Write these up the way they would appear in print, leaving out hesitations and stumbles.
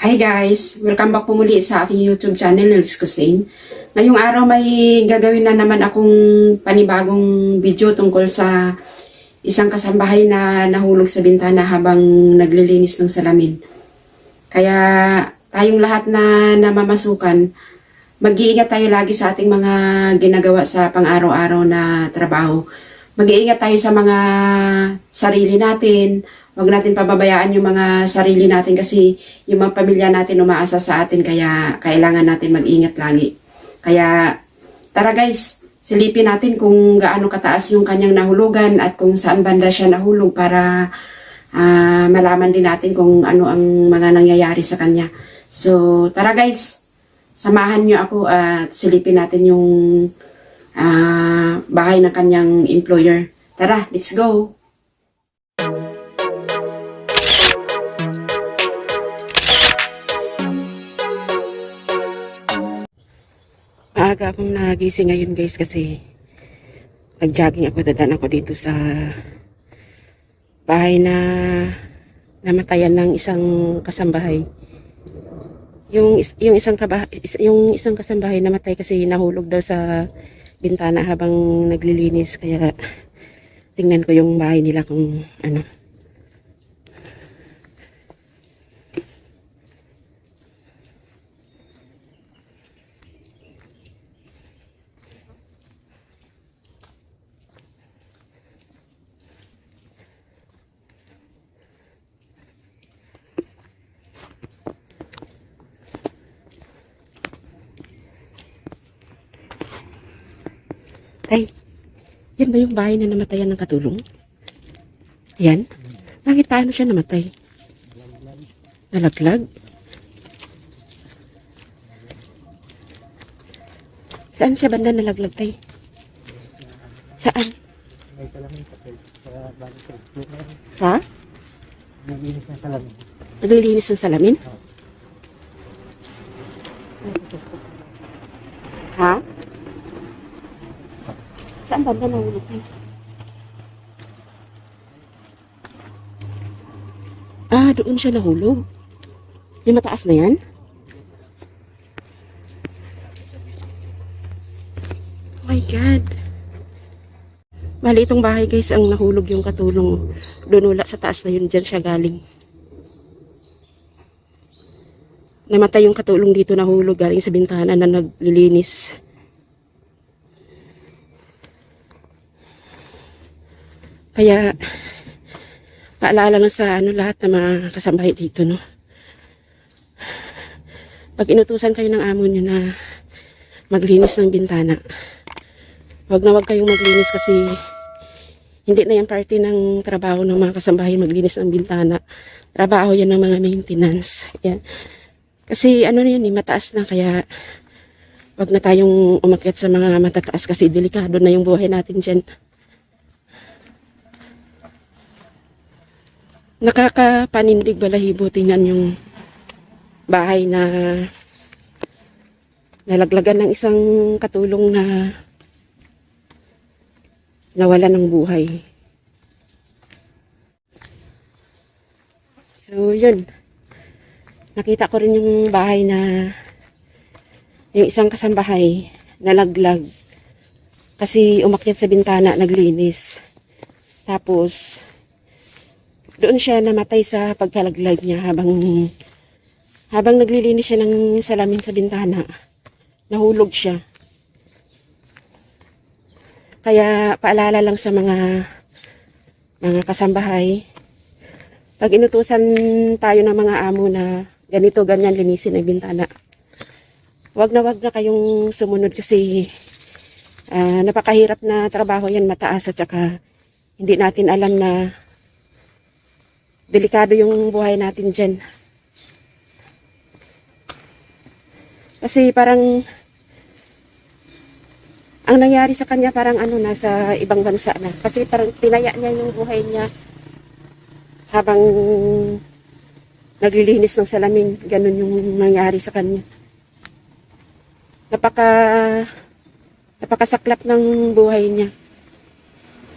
Hi guys! Welcome back po muli sa aking YouTube channel, Nels Cuisine. Ngayong araw may gagawin na naman akong panibagong video tungkol sa isang kasambahay na nahulog sa bintana habang naglilinis ng salamin. Kaya tayong lahat na namamasukan, mag-iingat tayo lagi sa ating mga ginagawa sa pang-araw-araw na trabaho. Mag-iingat tayo sa mga sarili natin. Huwag natin pababayaan yung mga sarili natin kasi yung mga pamilya natin umaasa sa atin, kaya kailangan natin mag-ingat lagi. Kaya tara guys, silipin natin kung gaano kataas yung kanyang nahulugan at kung saan banda siya nahulog para malaman din natin kung ano ang mga nangyayari sa kanya. So tara guys, samahan nyo ako at silipin natin yung bahay ng kanyang employer. Tara, let's go! Maaga akong nagising ngayon guys kasi nag-jogging ako, dadaan ako dito sa bahay na namatayan ng isang kasambahay. Yung isang kasambahay namatay kasi nahulog daw sa bintana habang naglilinis, kaya tingnan ko yung bahay nila kung ano. Tay, yan ba yung bahay na namatayan ng katulong? Yan? Bakit paano siya namatay? Nalaglag? Saan siya banda nalaglag, tay? Saan? Sa? Naglilinis ng salamin. Naglilinis ng salamin? Ha? Saan banda nahulog tayo? Doon siya nahulog. Yung mataas na yan? Oh my God. Bali itong bahay guys ang nahulog yung katulong. Doon wala sa taas na yun, dyan siya galing. Namatay yung katulong dito, nahulog galing sa bintana na naglilinis. Kaya, paalala lang sa lahat na mga kasambahay dito, no? Pag inutusan kayo ng amo nyo na maglinis ng bintana, wag na wag kayong maglinis kasi hindi na yan party ng trabaho ng mga kasambahay maglinis ng bintana. Trabaho yan ng mga maintenance. Yan. Kasi ano na yun, mataas na, kaya wag na tayong umakyat sa mga matataas kasi delikado na yung buhay natin dyan. Nakakapanindig balahibo, tingnan yung bahay na nalaglagan ng isang katulong na nawala ng buhay. So yun, nakita ko rin yung bahay na yung isang kasambahay nalaglag kasi umakyat sa bintana, naglinis, tapos doon siya namatay sa pagkalaglag niya habang naglilinis siya ng salamin sa bintana. Nahulog siya. Kaya paalala lang sa mga kasambahay, pag inutusan tayo ng mga amo na ganito, ganyan, linisin ang bintana, wag na kayong sumunod kasi napakahirap na trabaho yan, mataas, at saka hindi natin alam na delikado yung buhay natin dyan. Kasi parang ang nangyari sa kanya parang nasa ibang bansa na. Kasi parang tinaya niya yung buhay niya habang naglilinis ng salamin. Ganun yung nangyari sa kanya. Napakasaklap ng buhay niya.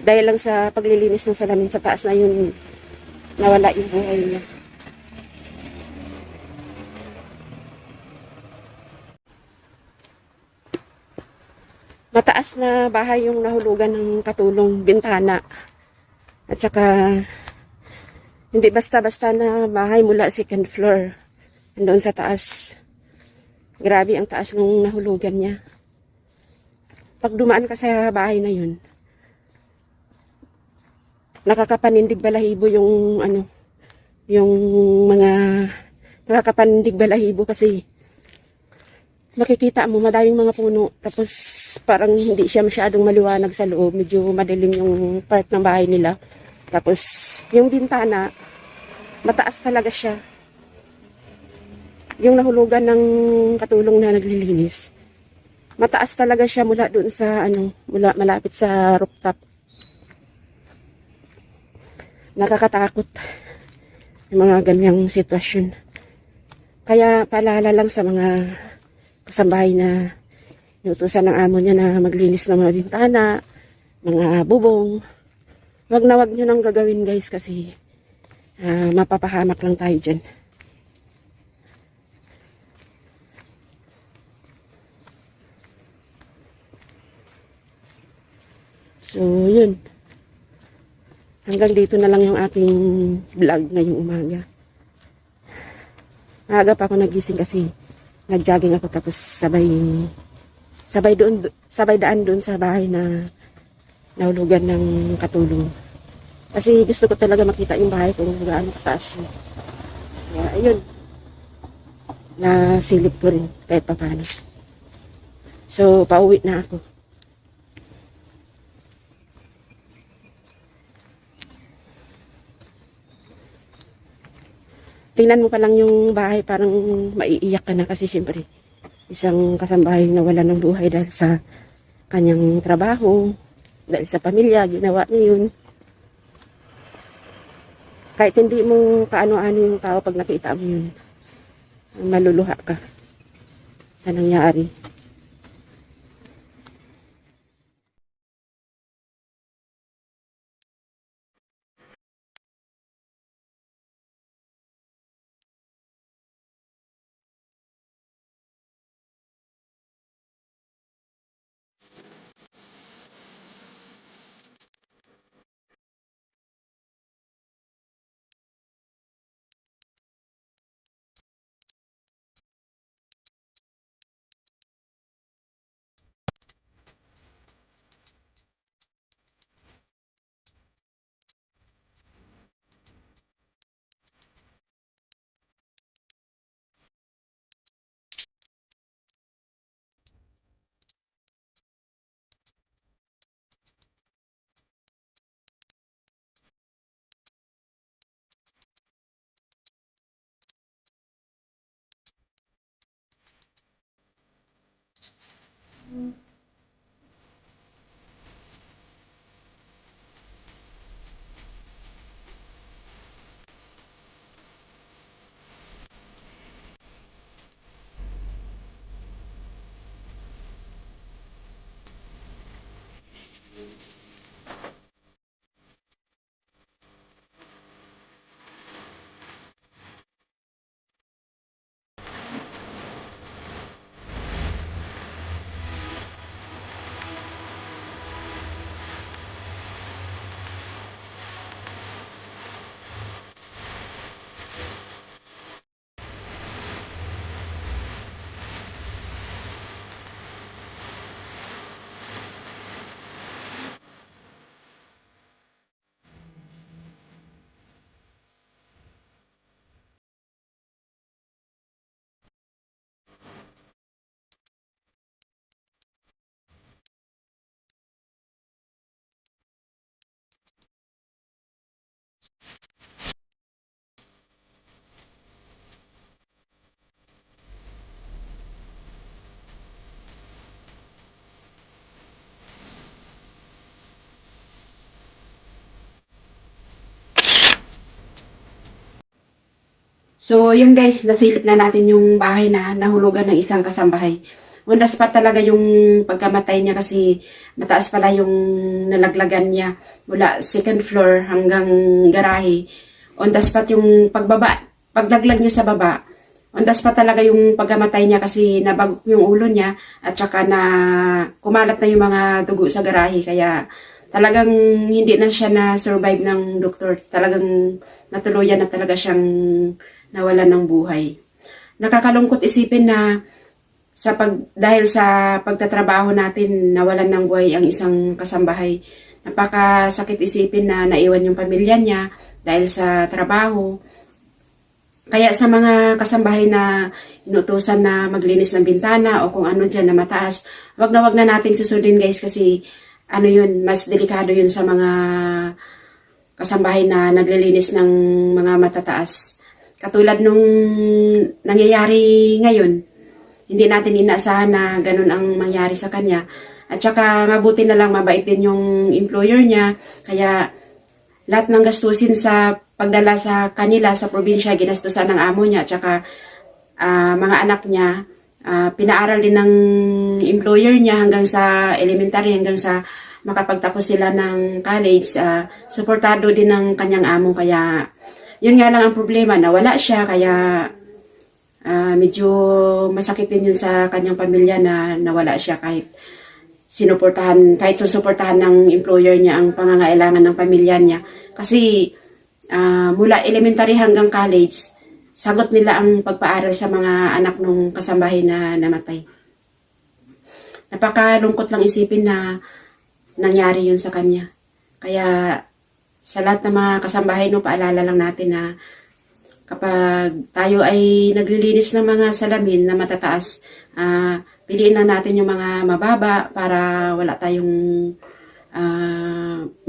Dahil lang sa paglilinis ng salamin sa taas na yun, nawala yung buhay niya. Mataas na bahay yung nahulugan ng katulong, bintana. At saka, hindi basta-basta na bahay mula second floor. Andoon sa taas. Grabe ang taas nung nahulugan niya. Pag dumaan ka sa bahay na yun, nakakapanindig balahibo yung yung mga nakakapanindig balahibo kasi makikita mo madaming mga puno tapos parang hindi siya masyadong maliwanag sa loob, medyo madilim yung part ng bahay nila. Tapos yung bintana mataas talaga siya. Yung nahulugan ng katulong na naglilinis, mataas talaga siya mula doon sa mula malapit sa rooftop. Nakakatakot yung mga ganyang sitwasyon. Kaya paalala lang sa mga kasambahay na inutusan ng amo niya na maglinis ng mga bintana, mga bubong. Wag na wag nyo nang gagawin guys kasi mapapahamak lang tayo dyan. So, yun. Hanggang dito na lang yung aking vlog ngayong umaga. Maaga pa ako nagising kasi nag-jogging ako tapos sabay daan doon sa bahay na nahulugan ng katulong. Kasi gusto ko talaga makita yung bahay kung gaano kataas yun. Kaya ayun. Nasilip ko rin kahit paano. So, pauwi na ako. Tingnan mo pa lang yung bahay, parang maiiyak ka na kasi siyempre isang kasambahay na wala ng buhay dahil sa kanyang trabaho, dahil sa pamilya, ginawa niya yun. Kahit hindi mo kaano-ano yung tao pag nakita mo yun, maluluha ka sa nangyari. So, yun guys, nasilip na natin yung bahay na nahulugan ng isang kasambahay. On the spot talaga yung pagkamatay niya kasi mataas pala yung nalaglagan niya mula second floor hanggang garahe. On the spot yung paglaglag niya sa baba, ondas pa talaga yung pagkamatay niya kasi nabagok yung ulo niya at saka na kumalat na yung mga dugo sa garahe. Kaya talagang hindi na siya na-survive ng doktor. Talagang natuluyan na talaga siyang nawalan ng buhay. Nakakalungkot isipin na dahil sa pagtatrabaho natin nawalan ng buhay ang isang kasambahay. Napakasakit isipin na naiwan yung pamilya niya dahil sa trabaho. Kaya sa mga kasambahay na inutusan na maglinis ng bintana o kung ano dyan na mataas, wag na nating susundin guys kasi ano yun, mas delikado yun sa mga kasambahay na naglilinis ng mga matataas. Katulad nung nangyayari ngayon, hindi natin inaasahan na ganun ang mangyari sa kanya. At saka mabuti na lang mabait din yung employer niya. Kaya lahat ng gastusin sa pagdala sa kanila sa probinsya, ginastusan ng amo niya. At saka mga anak niya, pinaaral din ng employer niya hanggang sa elementary, hanggang sa makapagtapos sila ng college. Suportado din ng kanyang amo. Kaya yun nga lang ang problema, nawala siya. Kaya medyo masakit din yun sa kanyang pamilya na nawala siya kahit susuportahan ng employer niya ang pangangailangan ng pamilya niya. Kasi mula elementary hanggang college, sagot nila ang pagpaaral sa mga anak ng kasambahay na namatay. Napakalungkot lang isipin na nangyari yun sa kanya. Kaya sa lahat ng mga kasambahay, no, paalala lang natin na kapag tayo ay naglilinis ng mga salamin na matataas, piliin lang natin yung mga mababa para wala tayong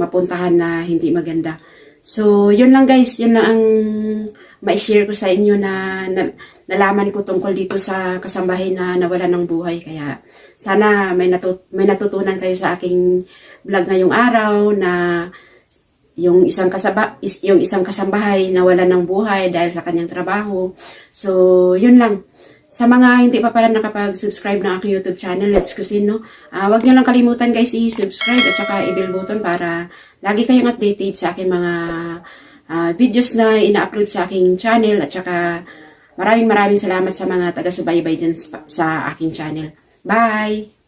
mapuntahan na hindi maganda. So, yun lang guys, yun lang ang ma-share ko sa inyo na nalaman ko tungkol dito sa kasambahay na nawalan ng buhay. Kaya sana may natutunan kayo sa aking vlog ngayong araw na yung isang kasambahay nawalan ng buhay dahil sa kanyang trabaho. So, yun lang. Sa mga hindi pa pala nakapag-subscribe ng aking YouTube channel, Let's Cuisine, no? Huwag nyo lang kalimutan guys i-subscribe at saka i-bell button para lagi kayong updated sa aking mga videos na ina-upload sa aking channel. At saka maraming salamat sa mga taga-subaybay dyan sa aking channel. Bye!